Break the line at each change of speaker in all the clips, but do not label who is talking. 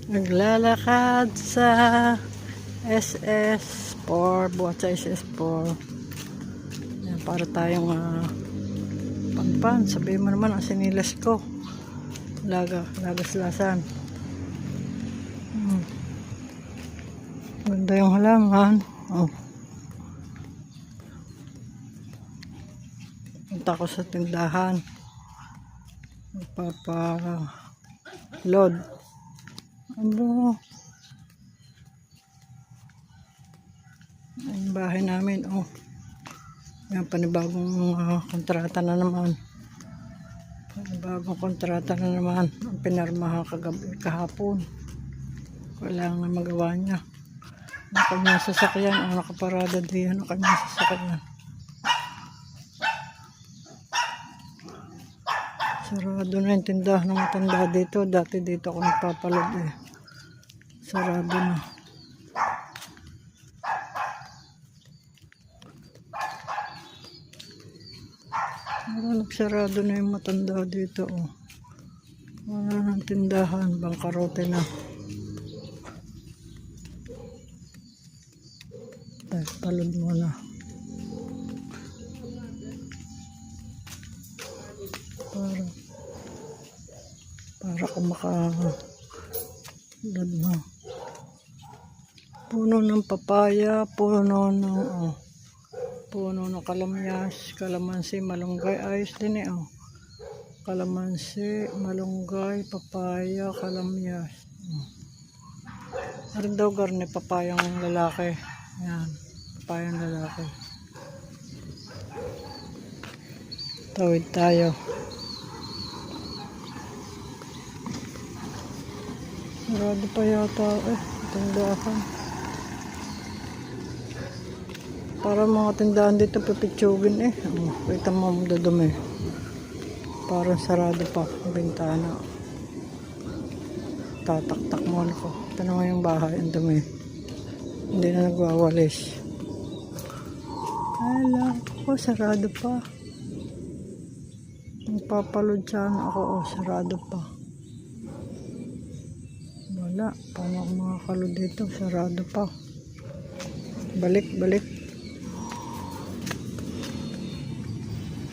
Naglalakad sa SS4, buhat sa SS4. Yan, para tayong panpan. Sabihin mo naman ang sinilas ko. Lagas-lasan. Ganda yung halaman. Oh. Punta ko sa tindahan. Magpapa-load. Ano? Ang bahay namin. Oh. Yan, panibagong kontrata na naman. Panibagong kontrata na naman. Ang pinarmahan kahapon. Kailangan magawa niya. Ang kanyang sasakyan. Ang nakaparada diyan. Ang kanyang sasakyan. Sarado na yung tindahan ng matanda dito. Dati dito ako nagpapalog eh. Sarado na. Nagsarado na yung matanda dito. Oh. Wala ng tindahan. Bangkarote na. Palod muna. Para kumakalod na. Puno ng papaya, puno ng kalamyas, kalamansi, malunggay, ayos din eh oh. Kalamansi, malunggay, papaya, kalamyas. Meron daw garne papayang lalaki. Yan, papayang lalaki. Tawid tayo. Sarado pa yata tindahan. Para mga tindahan dito pipitsugin eh. Kita mo dadumi. Parang sarado pa ang bintana. Tataktak mo ako. Ito naman yung bahay. Ang dumi. Hindi na nagwawalis. Alam ko sarado pa. Magpapalod sana ako. Oh, sarado pa. Wala. Paano ako makakalod dito? Sarado pa. Balik.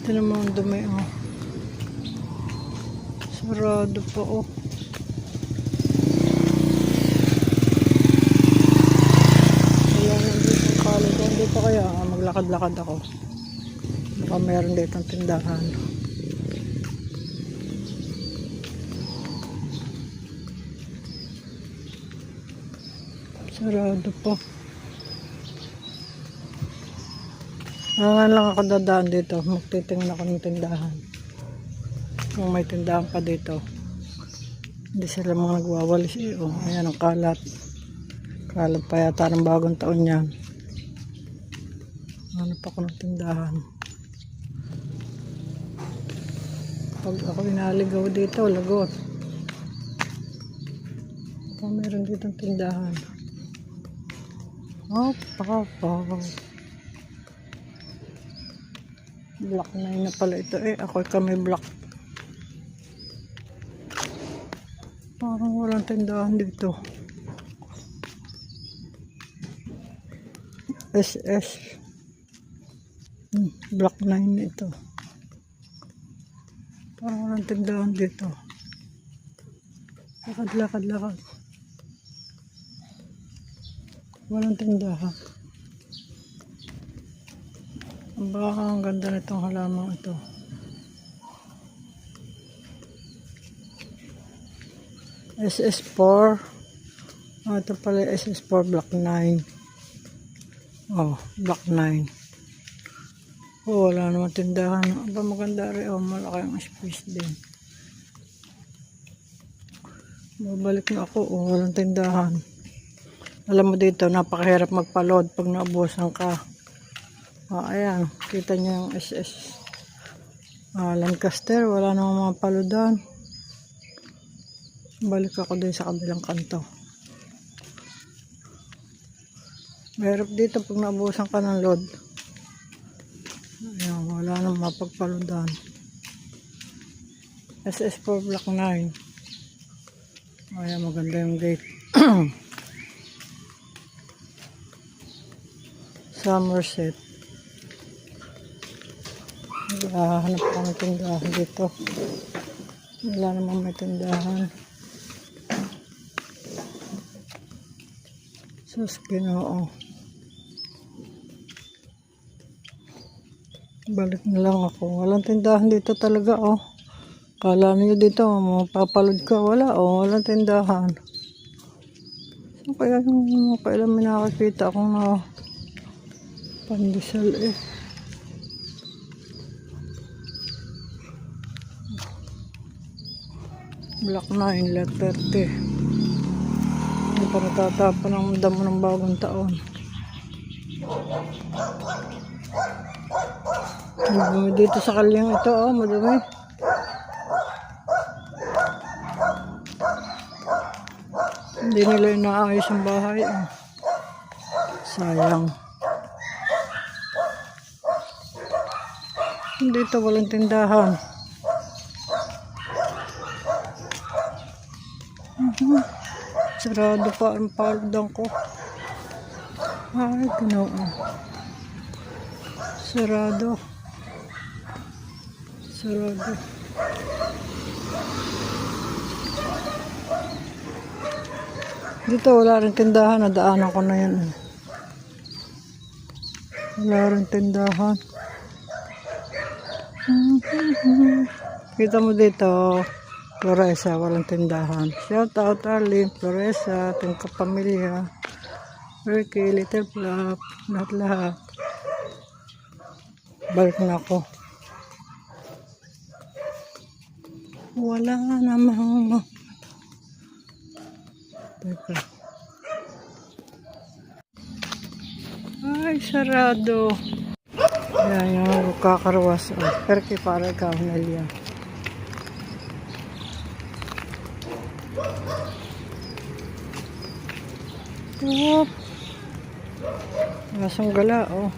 Ito naman ang dumi oh. Sarado pa oh. Wala na dito ang kalod. Hindi pa kaya maglakad-lakad ako. Baka meron dito ang tindahan. Sarado pa. Ngayon lang ako dadaan dito. Magtitingin ako ng tindahan. Kung may tindahan pa dito. Hindi sila mga nagwawalis eh. Oh, ayan ang kalat. Kalat pa yata ng bagong taon yan. Ano pa ako ng tindahan. Pag ako inaligaw dito, lagot. Kung meron dito ang tindahan. Block 9 na pala ito eh. Ako kami block. Parang walang tindahan dito. SS. Block 9 ito. Parang walang tindahan dito. Lakad. Walang tindahan. Ang ganda nitong halaman ito. SS4. Ito pala SS4 Block 9. Oh, Block 9. Oh, wala naman tindahan. Aba, maganda rin. Oh, malaki ang space din. Babalik na ako. Oh, walang tindahan. Alam mo dito, napakahirap magpa-load pag naubusan ka. Ayan, kita niyo yung SS Lancaster, wala namang mga paludan. Balik ako din sa kabilang kanto. Mahirap dito pag naubusan ka ng load. Ayan, wala namang mapagpaludan. SS4 Block 9. Ayan, maganda yung gate. Somerset. Hanap ko ng tindahan dito. Wala namang may tindahan. Sus, Ginoo. Balik na lang ako. Walang tindahan dito talaga, oh. Kala niyo dito, mapapalod ka. Wala, oh. Walang tindahan. So, kaya yung kailan may nakakita akong pandesal, eh. Black 9, lot 30. Hindi pa natatapon ang damo ng bagong taon. Madumi dito sa kalyang ito, oh, madumi. Hindi nila inaayos ang bahay, oh. Sayang. Dito walang tindahan. Sarado pa ang paldan ko. Ay, Ginoo. Sarado. Sarado. Dito wala rin tindahan. Nadaanan ko na yan. Wala rin tindahan. Kita mo dito. Floresa, walang tindahan. Shout out Arlene, Floresa, ating kapamilya. Ricky, Little Flap, lahat-lahat. Balik na ako. Wala namang. Teka. Ay, sarado. Yan yung kakarwas. Perki para ikaw, Nelia. Oh. Nasang gala, oh.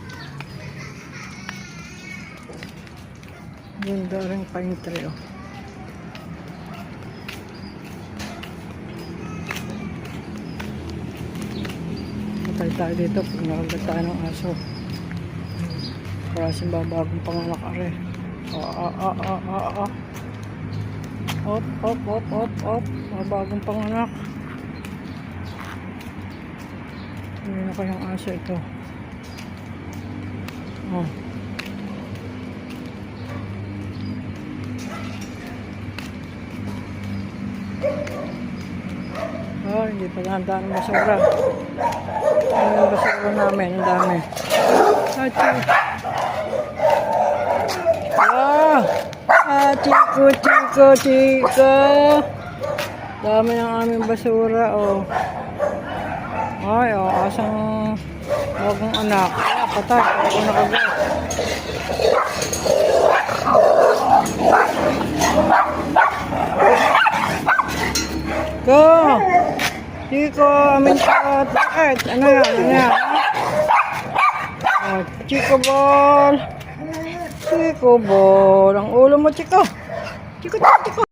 Ganda rin pine tree, oh. Patay tayo dito pag nakagataan ng aso. Parasing babagong panganak are. Op. Babagong panganak. Hindi na kayang aso ito. Oh. Oh, hindi pa nahandaan ng basura. Ano yung basura namin? Ang dami. Chiko. Dami ng aming basura, oh. Ay, oh, asang bagong anak. Patay, ako nakagat. Go! Chiko, amin ka. Bakit? Ano yan? Oh, Chiko ball. Ang ulo mo, Chiko. Chiko.